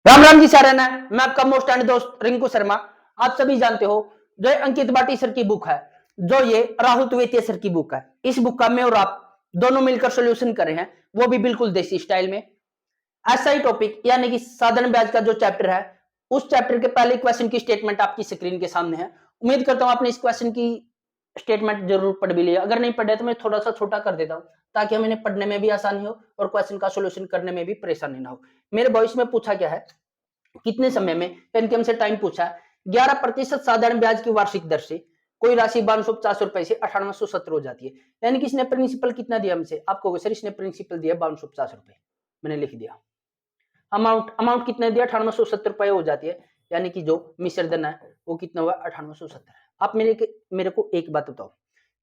राम राम जी सारे ना, मैं आपका मोस्ट एंड दोस्त रिंकू शर्मा। आप सभी जानते हो जो ये अंकित भाटी सर की बुक है, जो ये राहुल द्विवेदी सर की बुक है। इस बुक का मैं और आप दोनों मिलकर सोल्यूशन करे हैं, वो भी बिल्कुल देसी स्टाइल में। ऐसा ही टॉपिक यानी कि साधारण ब्याज का जो चैप्टर है, उस चैप्टर के पहले क्वेश्चन की स्टेटमेंट आपकी स्क्रीन के सामने है। उम्मीद करता हूं आपने इस क्वेश्चन की स्टेटमेंट जरूर पढ़ भी लिया। अगर नहीं पढ़े तो मैं थोड़ा सा छोटा कर देता हूं, ताकि हमें पढ़ने में भी आसानी हो और क्वेश्चन का सोल्यूशन करने में भी परेशानी ना हो। मेरे वॉइस में पूछा क्या है, कितने समय में पेन के हमसे टाइम पूछा, 11% साधारण ब्याज की वार्षिक दर से कोई राशि 5250 रुपए से 9870 हो जाती है। यानी कि इसने प्रिंसिपल कितना दिया हमसे, आपको सर इसने प्रिंसिपल दिया 5250 रुपए, मैंने लिख दिया। अमाउंट अमाउंट कितने दिया, 9870 रुपए हो जाती है। यानी कि जो मिश्र धन है वो कितना हुआ, 9870। आप मेरे को एक बात बताओ,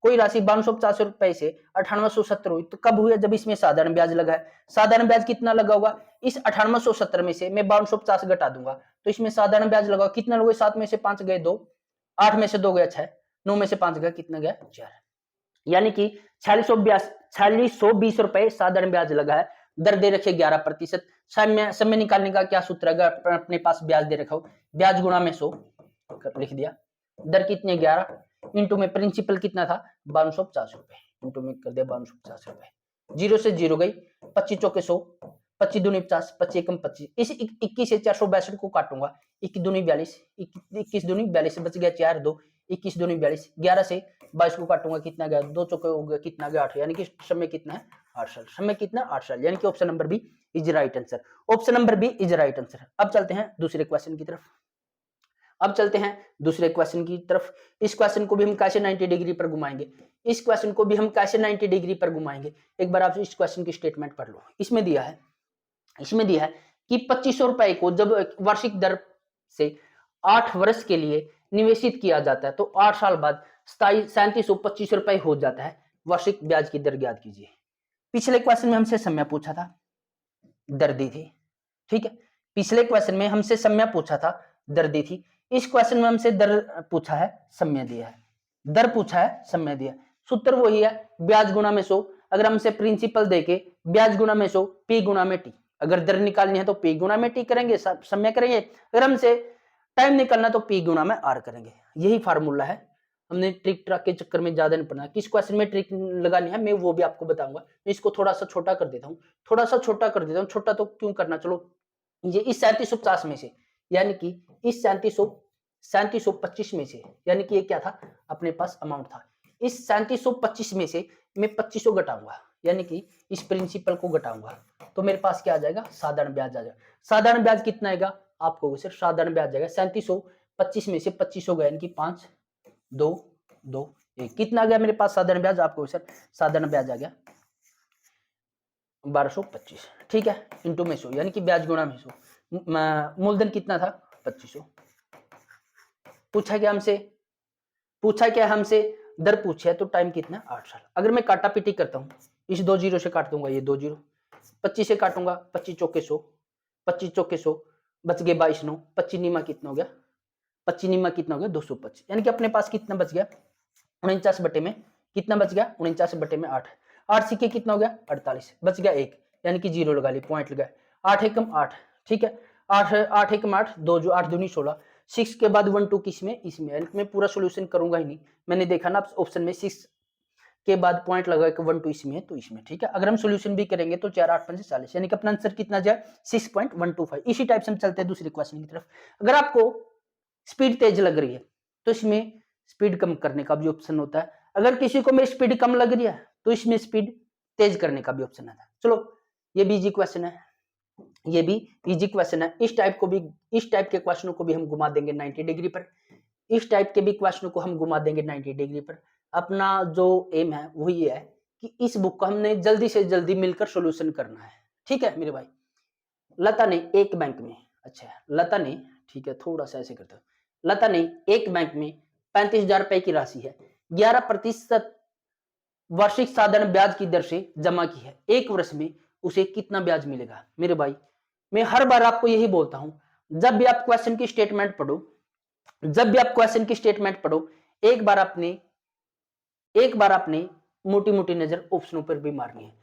कोई राशि 5250 रुपए से 9870 हुई तो कब हुई, जब इसमें साधारण ब्याज लगा है। साधारण ब्याज कितना लगा होगा, इस 9870 में से मैं 5250 घटा दूंगा तो इसमें साधारण ब्याज लगा कितना लोगे, 7 में से 5 गए 2, 8 में से 2 गया 6, 9 में से 5 गया कितना गया 4। यानी कि 4620 रुपए साधारण ब्याज लगा है। दर दे रखे 11%। समय निकालने का क्या सूत्र है, अगर अपने पास ब्याज दे रखा हो, ब्याज गुणा में 100 लिख दिया। दर कितनी 11, इंटू में प्रिंसिपल कितना था 5250 रुपए, इंटू में कर दिया 5250 रुपए। जीरो से जीरो गई, 25 चौके 100, 25 दूनी 50, 25 एकम 25। इस 21 से 462 को काटूंगा, 21 दूनी 42, 21 दूनी 42 बच गया 4 2, 21 दूनी 42, 11 से 22 को काटूंगा कितना गया, 2 चौके हो गया कितना गया 8। यानी कि समय कितना है 8 साल। समय कितना 8 साल, यानी कि option number B is right answer. Option number B is right answer. अब चलते हैं दूसरे क्वेश्चन की तरफ। अब चलते हैं दूसरे क्वेश्चन की तरफ। इस क्वेश्चन को भी हम कैसे 90 डिग्री पर घुमाएंगे, इस क्वेश्चन को भी हम कैसे 90 डिग्री पर घुमाएंगे। एक बार आप इस क्वेश्चन की स्टेटमेंट पढ़ लो। इसमें दिया है कि 2500 रुपए को जब वार्षिक दर से 8 वर्ष के लिए निवेशित किया जाता है तो 8 साल बाद 3725 रुपए हो जाता है। वार्षिक ब्याज की दर ज्ञात कीजिए। पिछले क्वेश्चन में हमसे समय पूछा था, दर दी थी, ठीक है। पिछले क्वेश्चन में हमसे समय पूछा था, दर दी थी। इस क्वेश्चन में हमसे दर पूछा है, समय दिया है। दर पूछा है, समय दिया। सूत्र वही है, ब्याज गुणा में 100। अगर हमसे प्रिंसिपल देके ब्याज गुणा में 100, पी गुणा में टी। अगर दर निकालनी है तो पी गुणा में टी करेंगे, समय करेंगे। अगर हमसे टाइम निकालना तो पी गुणा में आर करेंगे। यही फार्मूला है। हमने ट्रिक ट्रैक के चक्कर में ज्यादा नहीं पढ़ना। किस क्वेश्चन में ट्रिक लगानी है मैं वो भी आपको बताऊंगा। मैं इसको थोड़ा सा छोटा कर देता हूँ, थोड़ा सा छोटा कर देता हूँ। छोटा तो क्यों करना, चलो ये इस 3750 में से, यानी कि इस 3725 में से, यानी कि ये क्या था अपने पास अमाउंट था। इस 3725 में से मैं 2500 घटाऊंगा, यानी कि इस प्रिंसिपल को घटाऊंगा तो मेरे पास क्या आ जाएगा, साधारण ब्याज आ जाएगा। साधारण ब्याज कितना आएगा आपको, सिर्फ साधारण ब्याज जाएगा 3725 में से 2500 गया, यानी कि 5 2 2 1, कितना आ गया मेरे पास साधारण ब्याज, आपको सर साधारण ब्याज आ गया 1225, ठीक है। इंटू में 100, यानी कि ब्याज गुणा में 100। मूलधन कितना था 2500। पूछा क्या हमसे, दर पूछा है तो टाइम कितना 8 साल। अगर मैं काटा पीटी करता हूँ, इस 2 जीरो से काट दूंगा, ये 2 जीरो, 25 से काटूंगा 25 चौके 100, 25 चौके 100 बच गए 22 9, 25 नीमा कितना हो गया, 25 नीमा कितना हो गया 225। यानी कि अपने पास कितना बच गया 49 बटे में कितना बच गया, 49 बटे में 8, 8 सिक्के कितना हो गया 48, बच गया 1, यानी कि जीरो लगा ली, पॉइंट लगा। 8 एकम 8, ठीक है। 8 एकम 8, 2 जो 8 दूनी 16। 6 के बाद 1 2 किस में, इसमें। यानी मैं पूरा सोल्यूशन करूंगा ही नहीं, मैंने देखा ना ऑप्शन में 6 के बाद पॉइंट लगा के 1 2 इसमें तो इसमें, ठीक है। अगर हम सोल्यूशन भी करेंगे तो 4 8 5 40, यानी कि अपना आंसर कितना जाए 6.125। इसी टाइप से हम चलते हैं दूसरे क्वेश्चन की तरफ। अगर आपको स्पीड तेज लग रही है तो इसमें स्पीड कम करने का भी ऑप्शन होता है। अगर किसी को मेरी स्पीड कम लग रही है तो इसमें स्पीड तेज करने का भी ऑप्शन आता है। चलो ये भी इजी क्वेश्चन है, ये भी इजी क्वेश्चन है। इस टाइप के क्वेश्चनों को भी हम घुमा देंगे 90 डिग्री पर। इस टाइप के भी क्वेश्चनों को हम घुमा देंगे 90 डिग्री पर। अपना जो एम है वो ये है कि इस बुक को हमने जल्दी से जल्दी मिलकर सोल्यूशन करना है, ठीक है मेरे भाई। लता ने एक बैंक में, अच्छा लता ने, ठीक है थोड़ा सा ऐसे करते हो, लता ने एक बैंक में 35,000 रुपए की राशि है 11% वार्षिक साधारण ब्याज की दर से जमा की है। एक वर्ष में उसे कितना ब्याज मिलेगा। मेरे भाई मैं हर बार आपको यही बोलता हूं, जब भी आप क्वेश्चन की स्टेटमेंट पढ़ो, जब भी आप क्वेश्चन की स्टेटमेंट पढ़ो, एक बार आपने मोटी मोटी नजर ऑप्शनों पर भी मारनी है।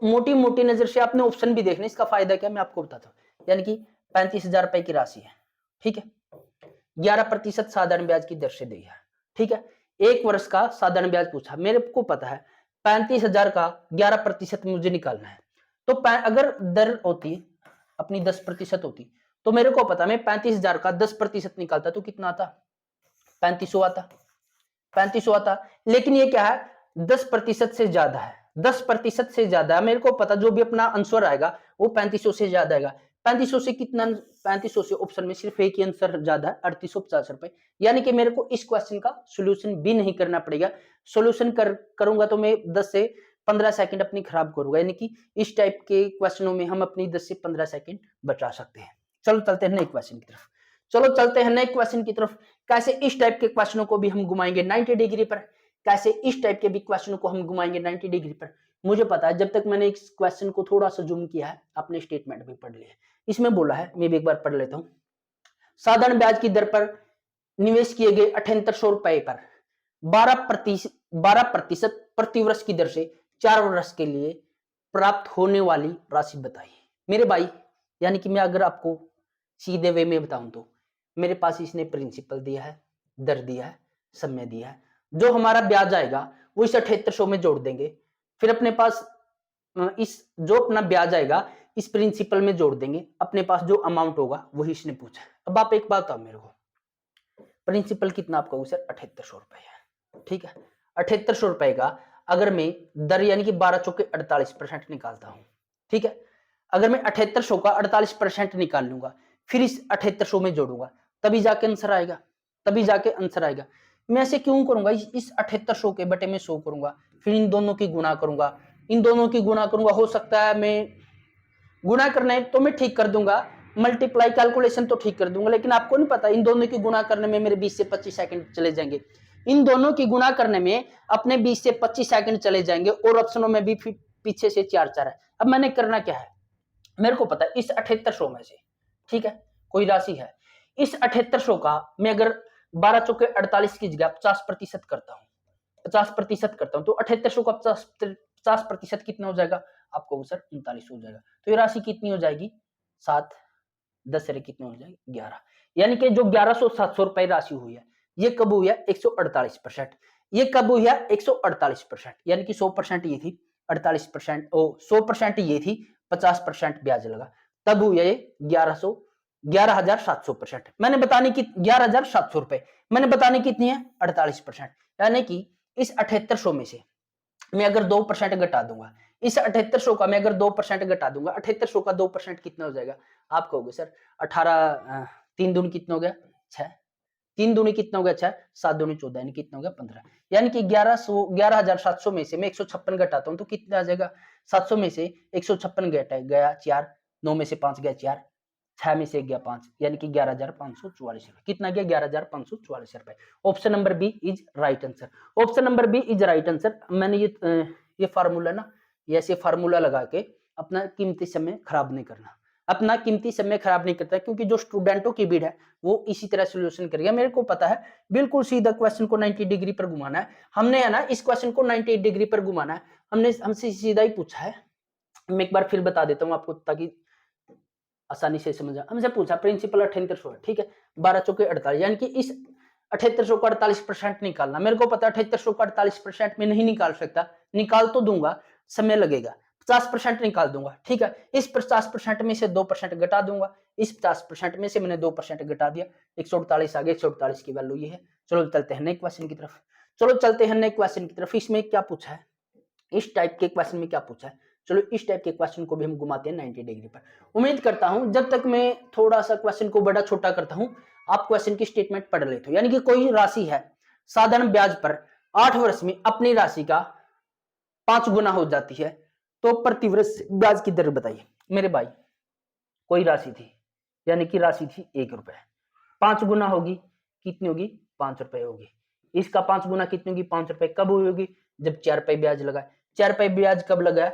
मोटी मोटी नजर से आपने ऑप्शन भी देखने, इसका फायदा क्या मैं आपको बताता हूं। यानी कि 35,000 रुपए की राशि है, ठीक है। 11% साधारण ब्याज की दर से दी है, ठीक है। 1 वर्ष का साधारण ब्याज पूछा, मेरे को पता है 35,000 का 11% मुझे निकालना है। तो अगर दर होती अपनी 10% होती तो मेरे को पता, मैं 35,000 का 10% निकालता तो कितना आता, 3500 आता, 3500 आता। लेकिन ये क्या है, 10% से ज्यादा है, 10% से ज्यादा है। मेरे को पता जो भी अपना आंसर आएगा वो 3500 से ज्यादा आएगा। 3500 से कितना, 3500 से ऑप्शन में सिर्फ एक ही आंसर ज्यादा है, 3850 रुपए। यानी कि मेरे को इस क्वेश्चन का सोल्यूशन भी नहीं करना पड़ेगा। सोल्यूशन करूंगा तो मैं 10 से 15 सेकंड अपनी खराब करूंगा। यानी कि इस टाइप के क्वेश्चनों में हम अपनी 10 से 15 सेकंड बचा सकते हैं। चलो चलते हैं नए क्वेश्चन की तरफ। चलो चलते हैं नए क्वेश्चन की तरफ। कैसे इस टाइप के क्वेश्चनों को भी हम घुमाएंगे 90 डिग्री पर, कैसे इस टाइप के भी क्वेश्चनों को हम घुमाएंगे 90 डिग्री पर। मुझे पता है, जब तक मैंने इस क्वेश्चन को थोड़ा सा जूम किया है, अपने स्टेटमेंट भी पढ़ लिया। इसमें बोला है, मैं भी एक बार पढ़ लेता हूं। साधारण ब्याज की दर पर निवेश किए गए 7800 रुपए पर 12% प्रतिवर्ष की दर से 4 वर्ष के लिए प्राप्त होने वाली राशि बताइए। मेरे भाई, यानी कि मैं अगर आपको सीधे वे में बताऊं तो मेरे पास इसने प्रिंसिपल दिया है, दर दिया है, समय दिया है। जो हमारा ब्याज आएगा वो इस 7800 में जोड़ देंगे। फिर अपने पास इस जो अपना ब्याज आएगा इस प्रिंसिपल में जोड़ देंगे। अपने पास जो अमाउंट होगा वही इसने पूछा। अब आप एक बात बताओ मेरे को, प्रिंसिपल कितना आप कहोगे सर, 7800 रुपए है, ठीक है। 7800 रुपए का अगर मैं दर यानी कि 12 चौके 48% निकालता हूं, ठीक है। अगर मैं 7800 का 48% निकाल लूंगा, फिर इस 7800 में जोड़ूंगा, तभी जाके आंसर आएगा, तभी जाके आंसर आएगा। मैं ऐसे क्यों करूंगा, इस 7800 के बटे में 100 करूंगा, फिर इन दोनों की गुणा करूंगा, इन दोनों की गुणा करूंगा। हो सकता है मैं गुणा करना है तो मैं ठीक कर दूंगा, मल्टीप्लाई कैलकुलेशन तो ठीक कर दूंगा, लेकिन आपको नहीं पता इन दोनों की गुणा करने में मेरे 20 से 25 सेकंड चले जाएंगे। इन दोनों की गुणा करने में अपने 20 से 25 सेकंड चले जाएंगे, और ऑप्शनों में भी पीछे से 4 है। अब मैंने करना क्या है, मेरे को पता है इस 7800 में से, ठीक है, कोई राशि है, इस 7800 का मैं अगर 12 चौके 48 की जगह 50% करता हूँ, 50% करता हूं तो 7800 का 50% कितना हो जाएगा, आपको सर 39 हो जाएगा। तो ये राशि कितनी हो जाएगी, 7 10 से कितनी हो जाएगी, 11। यानी कि जो 1100-700 रुपए राशि हुई है, ये कब हुई है, 148%। ये कब हुई है, 148%। यानी कि 100% ये थी, 48% 100% ये थी, 50% ब्याज लगा, तब हुई है ये 11,700%। मैंने बताने की 11,700 रुपए, मैंने बताने कितनी है, 48%। यानी कि इस 7800 में से मैं अगर 2% घटा दूंगा, इस 7800 का मैं अगर 2% घटा दूंगा, 7800 का 2% कितना हो जाएगा, आप कहोगे सर 18 3 दूनी कितना हो गया, 6, 3 दूनी कितना हो गया, 6, 7 दूनी 14, यानी कितना हो गया, 15। यानी कि 11,700 में से मैं 156 घटाता हूं तो कितना आ जाएगा, 700 में से 156 गया 4, 9 में से 5 गया 4, 6 में से गया 5, यानी कि 11,544 रुपए। कितना गया, 11,544 रुपए। Option number B is right answer. Option number B is right answer. मैंने ये फार्मूला ना, ऐसे फार्मूला लगा के अपना कीमती समय खराब नहीं करना, अपना कीमती समय खराब नहीं करता, क्योंकि जो स्टूडेंटों की भीड़ है वो इसी तरह सोल्यूशन करेगा। मेरे को पता है बिल्कुल सीधा क्वेश्चन को 90 डिग्री पर घुमाना है हमने, है ना, इस क्वेश्चन को 90 डिग्री पर घुमाना है हमने, हमसे सीधा ही पूछा है। मैं एक बार फिर बता देता हूं आपको ताकि आसानी से समझा। हमसे पूछा प्रिंसिपल 7800 है, ठीक है, 12 चौके 48, यानी कि इस 7800 को 48% निकालना। मेरे को पता है 7800 को 48% में नहीं निकाल सकता, निकाल तो दूंगा, समय लगेगा, 50% निकाल दूंगा, ठीक है। इस 50% में से 2% घटा दूंगा, इस 50% में से मैंने 2% घटा दिया, 148 आ गया, 148 की वैल्यू ये है। चलो चलते हैं नए क्वेश्चन की तरफ, चलो चलते हैं नए क्वेश्चन की तरफ। इसमें क्या पूछा है, इस टाइप के क्वेश्चन में क्या पूछा है, चलो इस टाइप के क्वेश्चन को भी हम घुमाते हैं 90 डिग्री पर। उम्मीद करता हूं जब तक मैं थोड़ा सा क्वेश्चन को बड़ा छोटा करता हूं आप क्वेश्चन की स्टेटमेंट पढ़ लेते हो। यानी कि कोई राशि है साधारण ब्याज पर 8 वर्ष में अपनी राशि का 5 गुना हो जाती है, तो प्रतिवर्ष ब्याज की दर बताइए। मेरे भाई, कोई राशि थी, यानी कि राशि थी 1 रुपए, 5 गुना होगी, कितनी होगी, 5 रुपए होगी। इसका 5 गुना कितनी होगी, 5 रुपए। कब हुई होगी, जब 4 रुपए ब्याज लगा। 4 रुपए ब्याज कब लगा,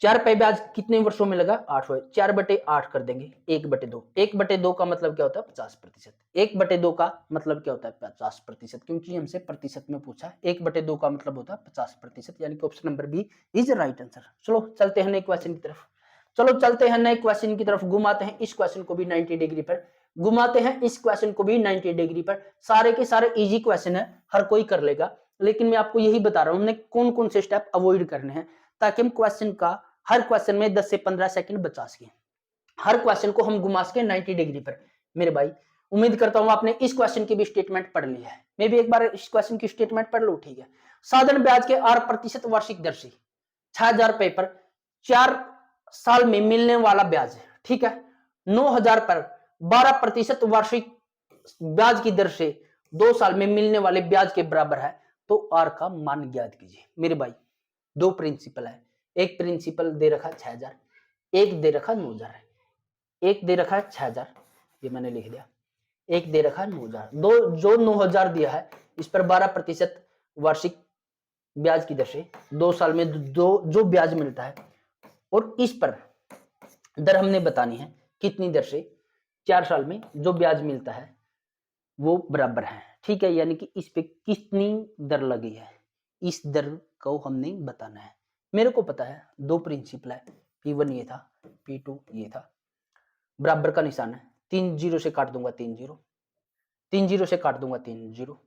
4 रुपए ब्याज कितने वर्षों में लगा, 8 हुए, 4/8 कर देंगे, 1/2। 1/2 का मतलब क्या होता है, 50%। 1/2 का मतलब क्या होता है, 50%, क्योंकि हमसे प्रतिशत में पूछा है। 1/2 का मतलब होता है 50%, यानी कि option number B is right answer. चलो चलते हैं नेक्स्ट क्वेश्चन की तरफ। चलो चलते हैं नए क्वेश्चन की तरफ, घुमाते हैं इस क्वेश्चन को भी 90 डिग्री पर, घुमाते हैं इस क्वेश्चन को भी 90 डिग्री पर। सारे के सारे इजी क्वेश्चन है, हर कोई कर लेगा, लेकिन मैं आपको यही बता रहा हूं हमने कौन कौन से स्टेप अवॉइड करने हैं ताकि हम क्वेश्चन का हर क्वेश्चन में 10 से 15 सेकंड बचा सकें, हर क्वेश्चन को हम घुमा सके 90 डिग्री पर। मेरे भाई उम्मीद करता हूं आपने इस क्वेश्चन की भी स्टेटमेंट पढ़ ली है, मैं भी एक बार इस क्वेश्चन की स्टेटमेंट पढ़ लूं, ठीक है। साधारण ब्याज के 8% वार्षिक दर से 6,000 रुपए पर 4 साल में मिलने वाला ब्याज, ठीक है, 9,000 पर 12% वार्षिक ब्याज की दर से 2 साल में मिलने वाले ब्याज के बराबर है, तो आर का मान ज्ञात कीजिए। मेरे भाई दो प्रिंसिपल है, एक प्रिंसिपल दे रखा 6,000, एक दे रखा 9,000, एक दे रखा है 6,000, ये मैंने लिख दिया, एक दे रखा है 9,000, दो जो 9,000 दिया है इस पर 12% वार्षिक ब्याज की दर से 2 साल में जो ब्याज मिलता है, और इस पर दर हमने बतानी है कितनी दर से 4 साल में जो ब्याज मिलता है वो बराबर है, ठीक है। यानी कि इस पे कितनी दर लगी है, इस दर को हमने बताना है। मेरे को पता है दो प्रिंसिपल है, P1 ये था, P2 ये था, बराबर का निशान है, 3 जीरो से काट दूंगा 3 जीरो, 3 जीरो से काट दूंगा 3 जीरो,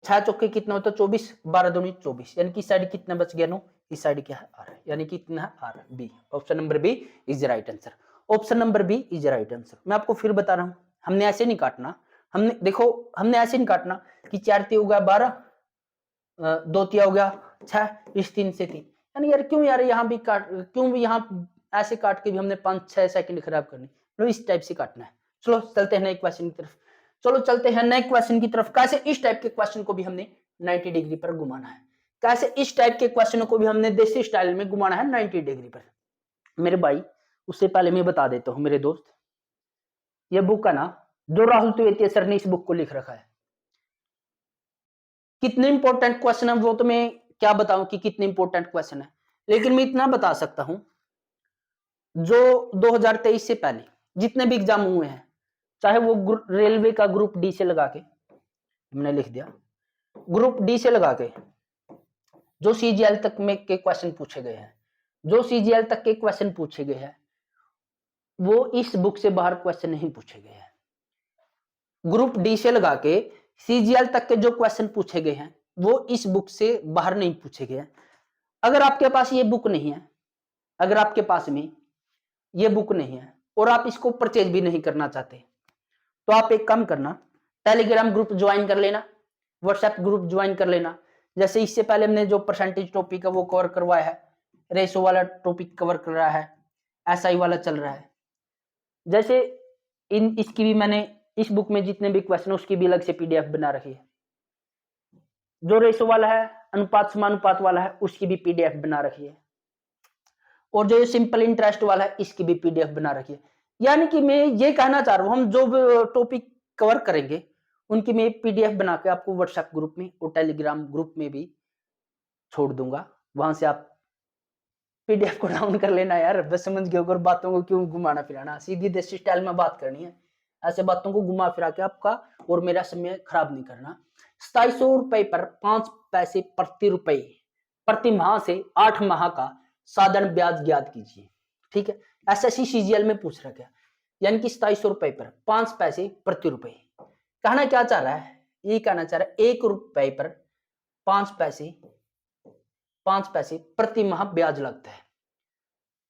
6 चौके कितना होता है 24, 12 दूनी 24, यानी कि इस साइड कितना बच गया 9, इस साइड क्या है R, यानी कि इतना है R, B, option number B is right answer, option number B is right answer. मैं आपको फिर बता रहा हूं, हमने ऐसे नहीं काटना, हमने देखो हमने ऐसे नहीं काटना कि 4 तिया हो गया 12, 2 तिया हो गया 6, इस 3 से 3, यानी यार क्यों यार यहाँ भी काट, क्यों भी यहाँ ऐसे काट के भी हमने 5-6 सेकंड खराब करनी, तो इस टाइप से काटना है। चलो चलते हैं नए क्वेश्चन की तरफ, चलो चलते हैं नए क्वेश्चन की तरफ। कैसे इस टाइप के क्वेश्चन को भी हमने 90 डिग्री पर घुमाना है, कैसे इस टाइप के क्वेश्चनों को भी हमने देसी स्टाइल में घुमाना है 90 डिग्री पर। मेरे भाई उससे पहले मैं बता देता हूं मेरे दोस्त, ये बुक है ना जो राहुल त्रिवेदी सर ने इस बुक को लिख रखा है, कितने इंपॉर्टेंट क्वेश्चन है वो तो मैं क्या बताऊं कि कितने इंपॉर्टेंट क्वेश्चन है, लेकिन मैं इतना बता सकता हूं जो 2023 से पहले जितने भी एग्जाम हुए हैं, चाहे वो रेलवे का ग्रुप डी से लगा के, हमने लिख दिया ग्रुप डी से लगा के जो सीजीएल तक में के क्वेश्चन पूछे गए हैं, जो सीजीएल तक के क्वेश्चन पूछे गए हैं वो इस बुक से बाहर क्वेश्चन नहीं पूछे गए हैं। ग्रुप डी से लगा के सीजीएल तक के जो क्वेश्चन पूछे गए हैं वो इस बुक से बाहर नहीं पूछे गए हैं। अगर आपके पास ये बुक नहीं है, अगर आपके पास में ये बुक नहीं है और आप इसको परचेज भी नहीं करना चाहते, तो आप एक काम करना, टेलीग्राम ग्रुप ज्वाइन कर लेना, व्हाट्सएप ग्रुप ज्वाइन कर लेना। जैसे इससे पहले हमने जो परसेंटेज टॉपिक है वो कवर करवाया है, रेशो वाला टॉपिक कवर कर रहा है, एसआई वाला चल रहा है। जैसे इसकी भी मैंने इस बुक में जितने भी क्वेश्चन उसकी भी अलग से पीडीएफ बना रखी है, जो रेशो वाला है अनुपात समानुपात वाला है उसकी भी पीडीएफ बना रखी है, और जो सिंपल इंटरेस्ट वाला है इसकी भी पीडीएफ बना रखी है। यानी कि मैं ये कहना चाह रहा हूं हम जो टॉपिक कवर करेंगे उनकी मैं पीडीएफ बना के आपको व्हाट्सएप ग्रुप में और टेलीग्राम ग्रुप में भी छोड़ दूंगा, वहां से आप पीडीएफ को डाउन कर लेना यार, बस समझ गए अगर बातों को क्यों घुमाना फिराना, सीधी देसी स्टाइल में बात करनी है, ऐसे बातों को घुमा फिरा के आपका और मेरा समय खराब नहीं करना। 2700 रुपए पर 5 पैसे प्रति रुपए प्रति माह से 8 माह का साधारण ब्याज ज्ञात कीजिए, ठीक है। एसएससी सीजीएल में पूछ रखा है, यानी कि 2700 रुपए पर 5 पैसे प्रति रुपए, कहना क्या चाह रहा है, ये कहना चाह रहा है 1 रुपए पर 5 पैसे प्रति माह ब्याज लगता है,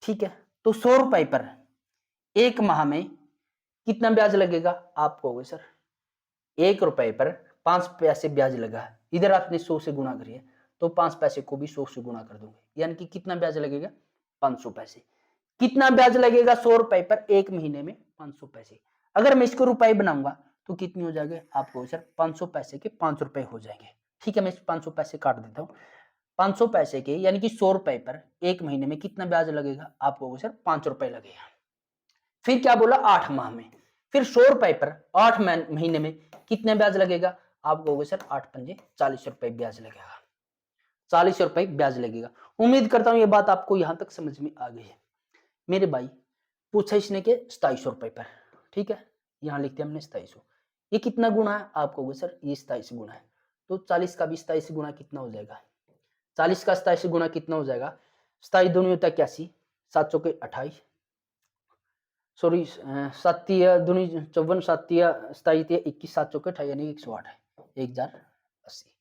ठीक है। तो 100 रुपए पर एक माह में कितना ब्याज लगेगा, आप कहोगे सर 1 रुपए पर 5 पैसे ब्याज लगा, इधर आपने 100 से गुणा करिए तो 5 पैसे को भी 100 से गुणा कर दोगे, यानी कि कितना ब्याज लगेगा 500 पैसे। कितना ब्याज लगेगा 100 रुपए पर एक महीने में 500 पैसे। अगर मैं इसको रुपए बनाऊंगा तो कितनी हो जाएगी, आपको सर 500 पैसे के 5 रुपए हो जाएंगे, ठीक है। मैं 500 पैसे काट देता हूँ, 500 पैसे के यानी कि 100 रुपए पर एक महीने में कितना ब्याज लगेगा, आपको सर 5 रुपए लगेगा। फिर क्या बोला 8 माह में, फिर 100 रुपए पर 8 महीने में कितना ब्याज लगेगा, आप कहोगे सर 8 पंजे 40 रुपए ब्याज लगेगा, 40 रुपए ब्याज लगेगा। उम्मीद करता हूं ये बात आपको यहां तक समझ में आ गई है। मेरे भाई पूछा इसने के 2700 रुपए पर, ठीक है, यहां लिखते हैं हमने 2700, ये कितना गुना है, आप कहोगे सर ये 27 गुना है, तो 40 का भी 27 गुना कितना हो जाएगा, 40 का 27 गुना कितना हो जाएगा, 27 दूनी होता है 81, 7 चौके 28, सॉरी 7 दूनी 54, 7 27 21, 7 चौके 28 यानी 108 है, 1080।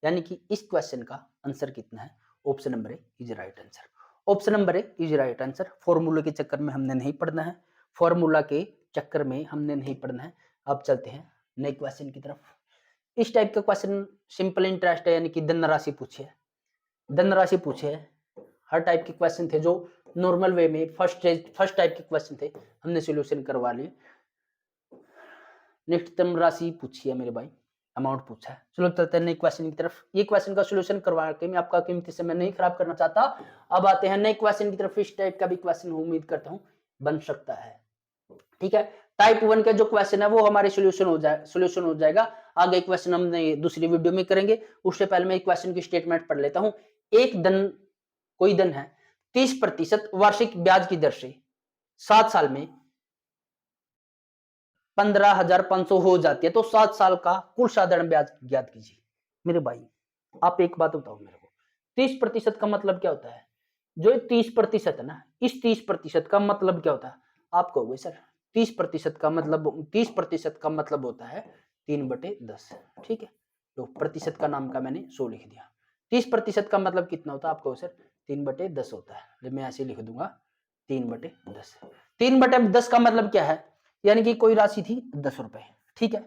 यानी कि इस क्वेश्चन का आंसर कितना है? Option number A is right answer. Option number A is right answer. फॉर्मूले के चक्कर में हमने नहीं पढ़ना है, फॉर्मूला के चक्कर में हमने नहीं पढ़ना है। अब चलते हैं नए क्वेश्चन की तरफ। इस टाइप का क्वेश्चन सिंपल इंटरेस्ट है, यानी कि धनराशि पूछी है, धनराशि पूछे है। हर टाइप के क्वेश्चन थे जो नॉर्मल वे में फर्स्ट टाइप के क्वेश्चन थे, हमने सॉल्यूशन करवा लिए। निकटतम राशि पूछी है मेरे भाई, अमाउंट पूछा है। चलो चलते हैं नए क्वेश्चन की तरफ। ये क्वेश्चन का सॉल्यूशन करवा के मैं आपका कीमती समय नहीं खराब करना चाहता। अब आते हैं नए क्वेश्चन की तरफ। इस टाइप का भी क्वेश्चन उम्मीद करता हूं बन सकता है, ठीक है। टाइप 1 का जो क्वेश्चन है वो हमारे सॉल्यूशन हो जाएगा। आगे क्वेश्चन हमने दूसरी वीडियो में करेंगे, उससे पहले मैं क्वेश्चन की स्टेटमेंट पढ़ लेता हूं। एक धन, कोई धन है 30% वार्षिक ब्याज की दर से 7 साल में 15,500 हो जाती है, तो 7 साल का कुल साधारण ब्याज ज्ञात कीजिए। मेरे भाई आप एक बात बताओ मेरे को, 30% का मतलब क्या होता है? जो 30% है ना, इस 30% का मतलब क्या होता है? आप कहोगे सर 30% का मतलब होता है 3/10, ठीक है। तो प्रतिशत का नाम का मैंने 100 लिख दिया। 30% का मतलब कितना होता है? आप कहो सर 3/10 होता है। मैं ऐसे लिख दूंगा 3/10। 3/10 का मतलब क्या है? यानी कि कोई राशि थी 10 रुपए, ठीक है।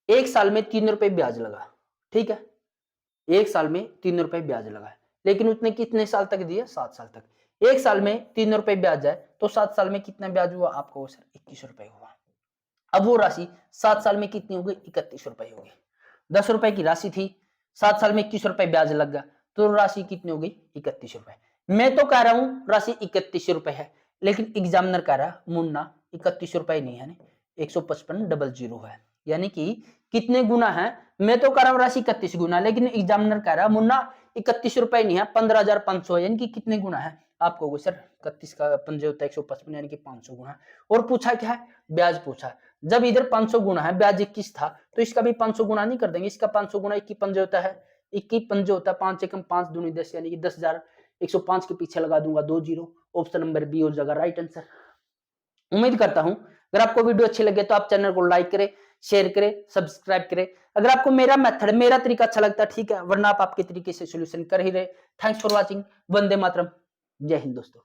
एक साल में 3 रुपए ब्याज लगा, ठीक है। एक साल में 3 रुपए ब्याज लगा है, लेकिन उसने कितने साल तक दिए? 7 साल तक। एक साल में 3 रुपए ब्याज है, तो 7 साल में कितना ब्याज हुआ? आपको सर 21 रुपए हुआ। अब वो राशि 7 साल में कितनी हो गई? 31 रुपए हो गई। 10 रुपए की राशि थी, 7 साल में 21 रुपए ब्याज लग गया, तो राशि कितनी हो गई? 31 रुपए। मैं तो कह रहा हूं राशि 31 रुपए है, लेकिन एग्जामिनर कह रहा है मुन्ना 31 रुपए नहीं है, 155,000 है। यानी कि कितने गुना है? मैं तो कह रहा हूं राशि 31 गुना, लेकिन एग्जामिनर कह रहा है मुन्ना 31 रुपए नहीं है, 15,500 है। यानी कि कितने गुना है? आप कहोगे सर 31 का पंजे होता है 155, यानी कि 500 गुना। और पूछा क्या है? ब्याज पूछा है। जब इधर 500 गुना है, ब्याज 21 था, तो इसका भी 500 गुना नहीं कर देंगे? इसका 500 गुना 21 पंजे होता है, 21 पंजे होता है 5 एकम 5 दूनी 10, यानी कि 10,000। 105 के पीछे लगा दूंगा 2 जीरो। ऑप्शन नंबर बी हो जाएगा राइट आंसर। उम्मीद करता हूं अगर आपको वीडियो अच्छी लगे तो आप चैनल को लाइक करें, शेयर करें, सब्सक्राइब करें। अगर आपको मेरा मेथड, मेरा तरीका अच्छा लगता है, ठीक है, वरना आप आपके तरीके से सॉल्यूशन कर ही रहे। Thanks for watching. वंदे मातरम। जय हिंद दोस्तों।